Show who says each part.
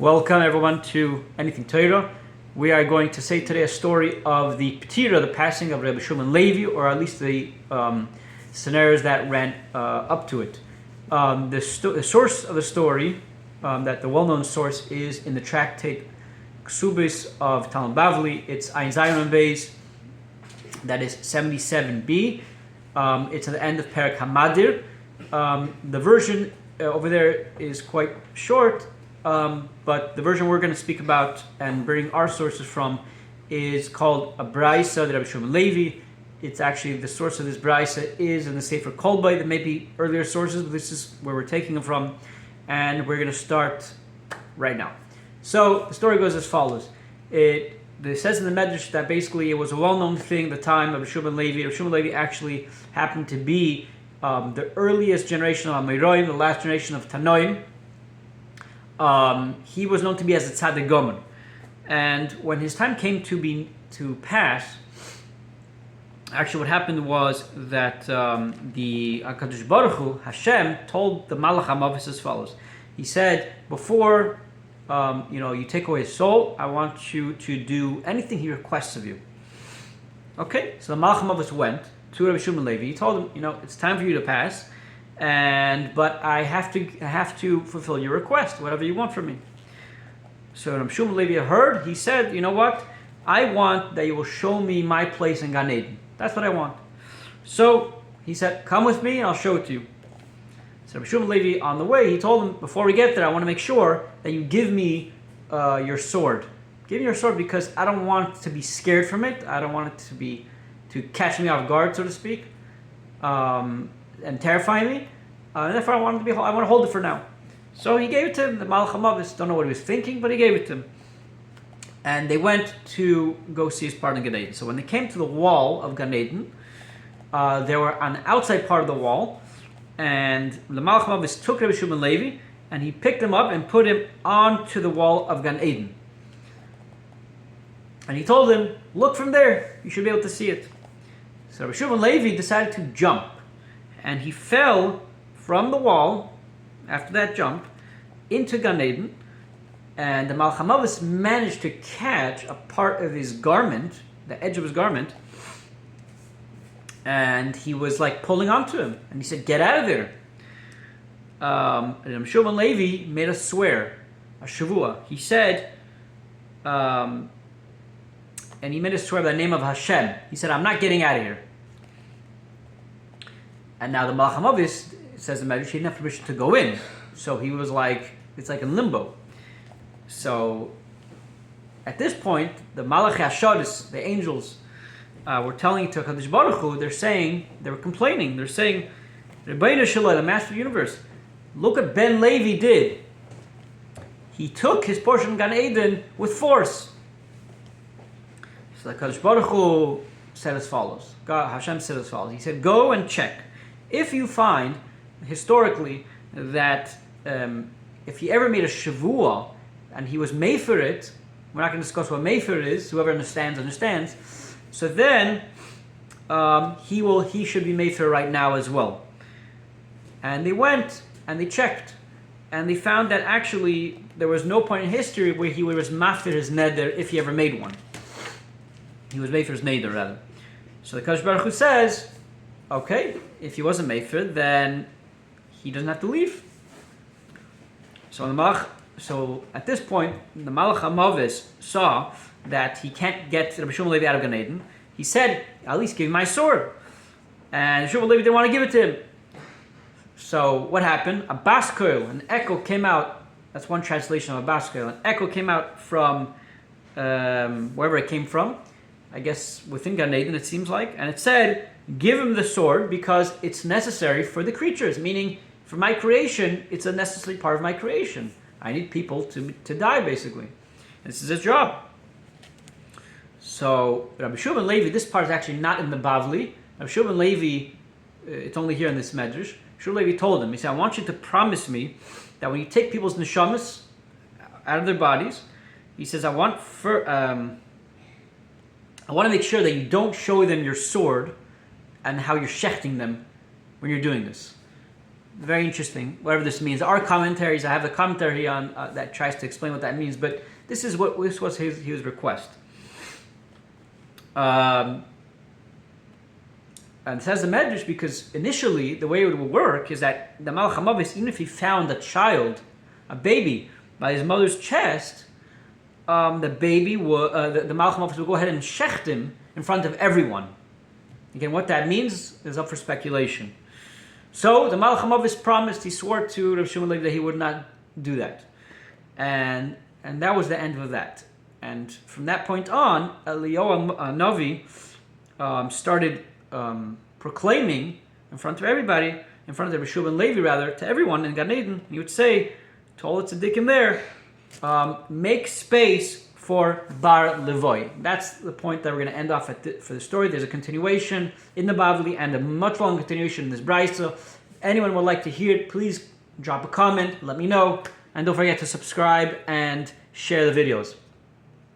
Speaker 1: Welcome everyone to Anything Torah. We are going to say today a story of the Ptira, the passing of Rabbi Ben Levi, or at least the scenarios that ran up to it. The source of the story, that the well-known source, is in the tractate Kesubos of Talmud Bavli. It's Ein Zion Beis, that is 77b. It's at the end of Perek Hamadir. The version over there is quite short, but the version we're going to speak about and bring our sources from is called a beraita, derebbe Ben Levi. It's actually, the source of this beraita is in the sefer Kolbai. There may be earlier sources, but this is where we're taking them from, and we're going to start right now. So the story goes as follows. It says in the Medrash that basically it was a well-known thing at the time of Ben Levi. Ben Levi actually happened to be the earliest generation of Amoraim, the last generation of Tanoim. He was known to be as a tzaddik gomer, and when his time came to pass, actually what happened was that the HaKadosh Baruch Hu, Hashem, told the Malach HaMavis as follows. He said, before you take away his soul, I want you to do anything he requests of you. Okay, so the Malach HaMavis went to Rabbi Ben Levi. He told him, it's time for you to pass, but I have to fulfill your request, whatever you want from me. So Rabbi Ben Levi heard. He said, you know what? I want that you will show me my place in Gan Eden. That's what I want. So he said, come with me and I'll show it to you. So Rabbi Ben Levi, on the way, he told him, before we get there, I want to make sure that you give me your sword. Give me your sword because I don't want to be scared from it. I don't want it to catch me off guard, so to speak, and terrify me. And therefore, I want to hold it for now. So he gave it to him. The Malach HaMavis, don't know what he was thinking, but he gave it to him. And they went to go see his part in Gan Eden. So when they came to the wall of Gan Eden, they were on the outside part of the wall, and the Malach HaMavis took Rabbi Ben Levi, and he picked him up and put him onto the wall of Gan Eden. And he told him, look from there, you should be able to see it. So Rabbi Ben Levi decided to jump, and he fell from the wall, after that jump, into Gan Eden, and the Malach HaMavis managed to catch a part of his garment, the edge of his garment, and he was like pulling onto him, and he said, get out of there. And Ben Levi made a swear, a shavua. He said, and he made a swear by the name of Hashem. He said, I'm not getting out of here. And now the Malach HaMavis, says the Medrash, he didn't have permission to go in. So he was like, it's like in limbo. So at this point, the Malach HaShaddis, the angels, were telling to HaKadosh Baruch Hu, they were complaining. They're saying, Rebbeinu Shalom, the Master of the Universe, look what Ben Levi did. He took his portion of Gan Eden with force. So the HaKadosh Baruch Hu said as follows. Hashem said as follows. He said, go and check. If you find, historically, that if he ever made a shavua and he was made for it, we're not going to discuss what made for it is. Whoever understands. So then he should be made for right now as well. And they went and they checked, and they found that actually there was no point in history where he was mafir his neder if he ever made one. He was made for his neder rather. So the Kadosh Baruch Hu says, okay, if he wasn't made for, then he doesn't have to leave. So at this point, the Malach HaMavis saw that he can't get Rabbi Ben Levi out of Gan Eden. He said, at least give me my sword. And Rabbi Ben Levi didn't want to give it to him. So what happened? A baskoil, an echo came out. That's one translation of a baskoil. An echo came out from wherever it came from. I guess within Gan Eden, it seems like. And it said, give him the sword because it's necessary for the creatures. Meaning, for my creation, it's a necessary part of my creation. I need people to die, basically. This is his job. So, Rabbi Ben Levi, this part is actually not in the Bavli. Rabbi Ben Levi, it's only here in this Medrash. Rabbi Levi told him, he said, I want you to promise me that when you take people's neshamas out of their bodies, he says, I want to make sure that you don't show them your sword and how you're shechting them when you're doing this. very interesting, whatever this means. There are commentaries. I have a commentary on that tries to explain what that means, but this was his request. And it says the Medrash because initially the way it would work is that the Malach HaMavis, even if he found a child, a baby, by his mother's chest, the baby would, the Malach HaMavis would go ahead and shecht him in front of everyone. Again, what that means is up for speculation. So the Malach HaMavis promised, he swore to Rav Shimon Levi that he would not do that. And that was the end of that. And from that point on, Eliyahu Navi started proclaiming in front of everybody, in front of Rav Shimon Levi rather, to everyone in Gan Eden, he would say to all the tzaddikim there, make space for Bar Levi. That's the point that we're going to end off for the story. There's a continuation in the Bavli and a much longer continuation in this beraita. If anyone would like to hear it, please drop a comment, let me know, and don't forget to subscribe and share the videos.